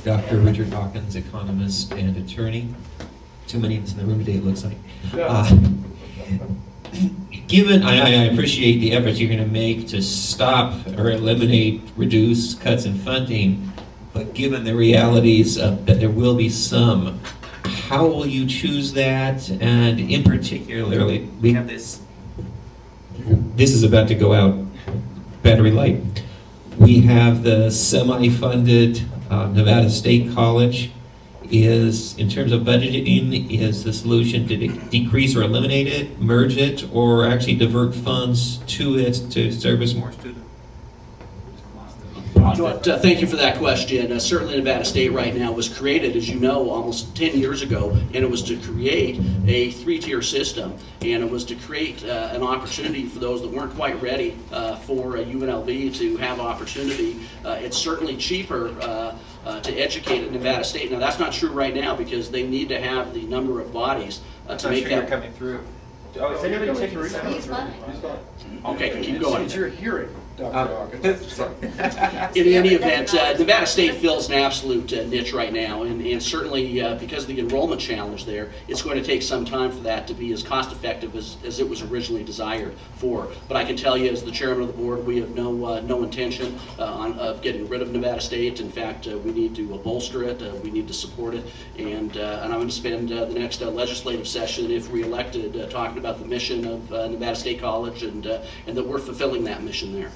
Dr. Richard Hawkins, economist and attorney. Too many in the room today, it looks like. Given, I appreciate the efforts you're going to make to stop or eliminate, reduce cuts in funding, but given the realities that there will be some, how will you choose that? And in particularly, we have this is about to go out, battery light. We have the semi-funded Nevada State College. Is, in terms of budgeting, is the solution to decrease or eliminate it, merge it, or actually divert funds to it to service more students? Thank you for that question. Certainly Nevada State right now was created, as you know, almost 10 years ago, and it was to create a three-tier system, and it was to create an opportunity for those that weren't quite ready for UNLV to have opportunity. It's certainly cheaper to educate at Nevada State. Now that's not true right now because they need to have the number of bodies to make that. Coming through. Oh, is anybody taking the sound? He's fine. Okay, keep going. It's your hearing, Dr. Hawkins. In any event, Nevada State fills an absolute niche right now, and certainly because of the enrollment challenge there, it's going to take some time for that to be as cost effective as it was originally desired for. But I can tell you, as the chairman of the board, we have no intention of getting rid of Nevada State. In fact, we need to bolster it, we need to support it, and I'm going to spend the next legislative session, if re-elected, talking about the mission of Nevada State College and that we're fulfilling that mission there.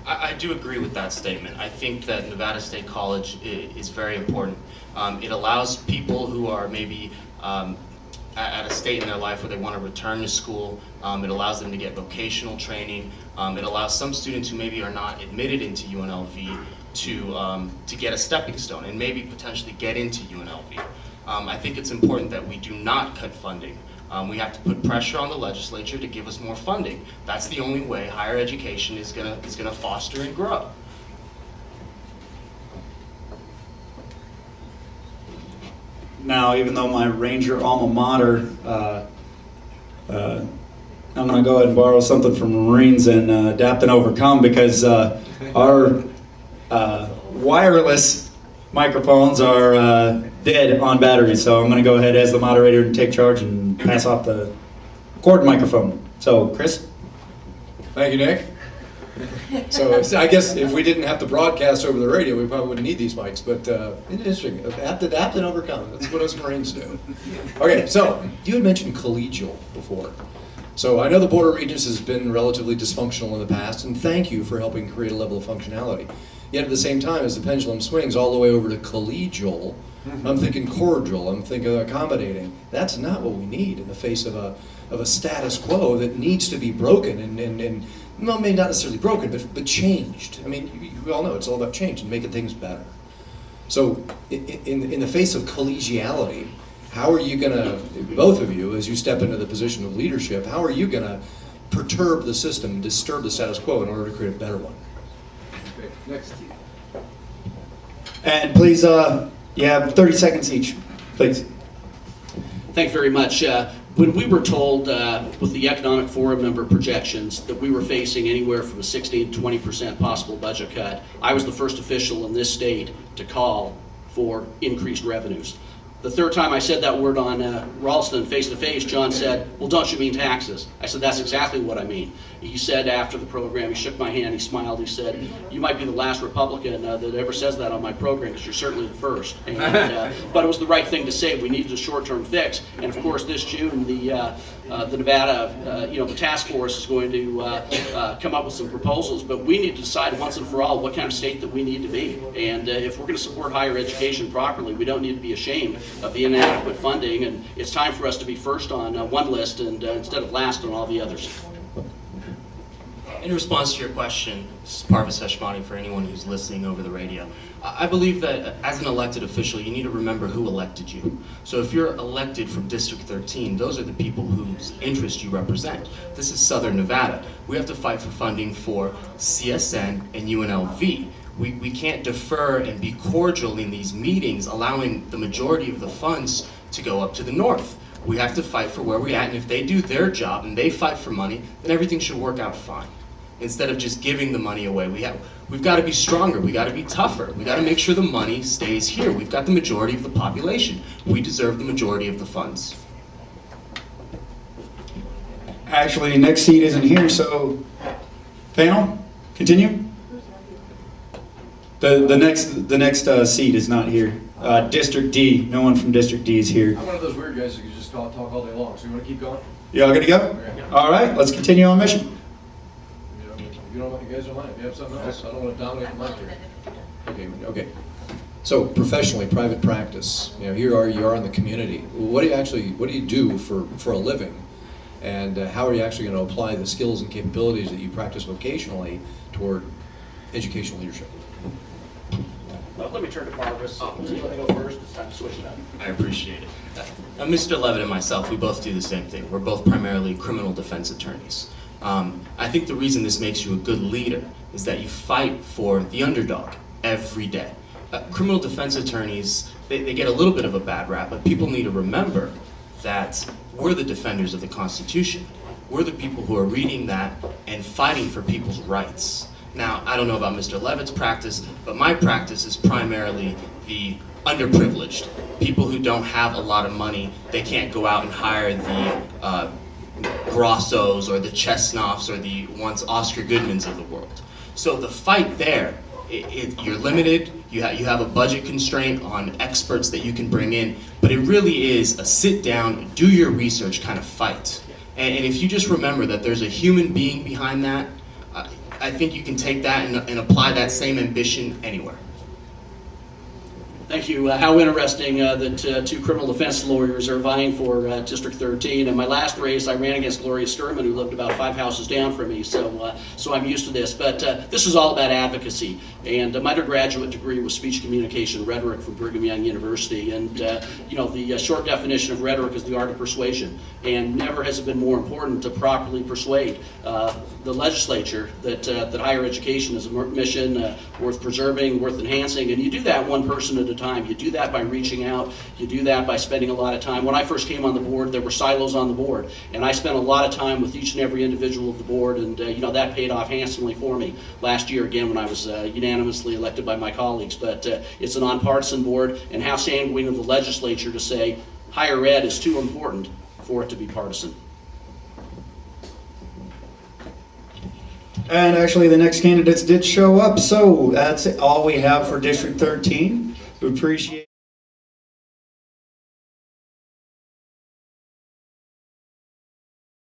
I do agree with that statement. I think that Nevada State College is very important. It allows people who are maybe at a state in their life where they want to return to school. It allows them to get vocational training. It allows some students who maybe are not admitted into UNLV to get a stepping stone and maybe potentially get into UNLV. I think it's important that we do not cut funding. We have to put pressure on the legislature to give us more funding. That's the only way higher education is gonna foster and grow. Now, even though my Ranger alma mater, I'm going to go ahead and borrow something from Marines and adapt and overcome, because our wireless microphones are dead on batteries. So I'm going to go ahead as the moderator and take charge and pass off the cord microphone. So, Chris? Thank you, Nick. So I guess if we didn't have to broadcast over the radio, we probably wouldn't need these mics, but interesting. Adapt and overcome. That's what us Marines do. Okay, so you had mentioned collegial before. So I know the Board of Regents has been relatively dysfunctional in the past, and thank you for helping create a level of functionality. Yet at the same time, as the pendulum swings all the way over to collegial, I'm thinking cordial, I'm thinking accommodating. That's not what we need in the face of a status quo that needs to be broken and well, maybe not necessarily broken, but changed. I mean, we all know it's all about change and making things better. So in the face of collegiality, how are you gonna, both of you, as you step into the position of leadership, how are you gonna perturb the system, disturb the status quo in order to create a better one? Okay, next. And please, you have 30 seconds each, please. Thank you very much. When we were told with the Economic Forum member projections that we were facing anywhere from a 16 to 20% possible budget cut, I was the first official in this state to call for increased revenues. The third time I said that word on Ralston face-to-face, John said, "Well, don't you mean taxes?" I said, "That's exactly what I mean." He said after the program, he shook my hand, he smiled, he said, "You might be the last Republican that ever says that on my program, because you're certainly the first." And, but it was the right thing to say. We needed a short-term fix. And of course, this June, the Nevada, the task force is going to come up with some proposals, but we need to decide once and for all what kind of state that we need to be. And if we're going to support higher education properly, we don't need to be ashamed of the inadequate funding, and it's time for us to be first on one list and instead of last on all the others. In response to your question, this is Parvis Heshmati for anyone who's listening over the radio. I believe that as an elected official, you need to remember who elected you. So if you're elected from District 13, those are the people whose interest you represent. This is Southern Nevada. We have to fight for funding for CSN and UNLV. We can't defer and be cordial in these meetings, allowing the majority of the funds to go up to the north. We have to fight for where we're at, and if they do their job and they fight for money, then everything should work out fine. instead of just giving the money away. We've got to be stronger. We've got to be tougher. We've got to make sure the money stays here. We've got the majority of the population. We deserve the majority of the funds. Actually, next seat isn't here, so panel, continue. The next seat is not here. District D, no one from District D is here. I'm one of those weird guys who can just talk all day long, so you want to keep going? Y'all gonna go? Okay. All right, let's continue on mission. You guys don't mind, if you have something else, I don't want to dominate the mic here. Okay. So professionally, private practice, here you are in the community. What do you do for a living? And how are you actually going to apply the skills and capabilities that you practice vocationally toward educational leadership? Well, let me turn to Barbara. So you want to go first? It's time to switch it up. I appreciate it. Mr. Levitt and myself, we both do the same thing. We're both primarily criminal defense attorneys. I think the reason this makes you a good leader is that you fight for the underdog every day. Criminal defense attorneys, they get a little bit of a bad rap, but people need to remember that we're the defenders of the Constitution. We're the people who are reading that and fighting for people's rights. Now, I don't know about Mr. Levitt's practice, but my practice is primarily the underprivileged. People who don't have a lot of money, they can't go out and hire the Grossos or the Chesnoffs or the once Oscar Goodmans of the world. So the fight there, you're limited, you have a budget constraint on experts that you can bring in, but it really is a sit down, do your research kind of fight. And if you just remember that there's a human being behind that, I think you can take that and apply that same ambition anywhere. Thank you. How interesting that two criminal defense lawyers are vying for District 13. In my last race, I ran against Gloria Sturman, who lived about 5 houses down from me, so I'm used to this. But this is all about advocacy. And my undergraduate degree was speech communication rhetoric from Brigham Young University. And the short definition of rhetoric is the art of persuasion. And never has it been more important to properly persuade the legislature that higher education is a mission worth preserving, worth enhancing. And you do that one person at a time. You do that by reaching out. You do that by spending a lot of time. When I first came on the board, there were silos on the board, and I spent a lot of time with each and every individual of the board, and that paid off handsomely for me last year again when I was unanimously elected by my colleagues. But it's a nonpartisan board, and how sanguine of the legislature to say higher ed is too important for it to be partisan. And actually, the next candidates did show up, so that's all we have for District 13. We appreciate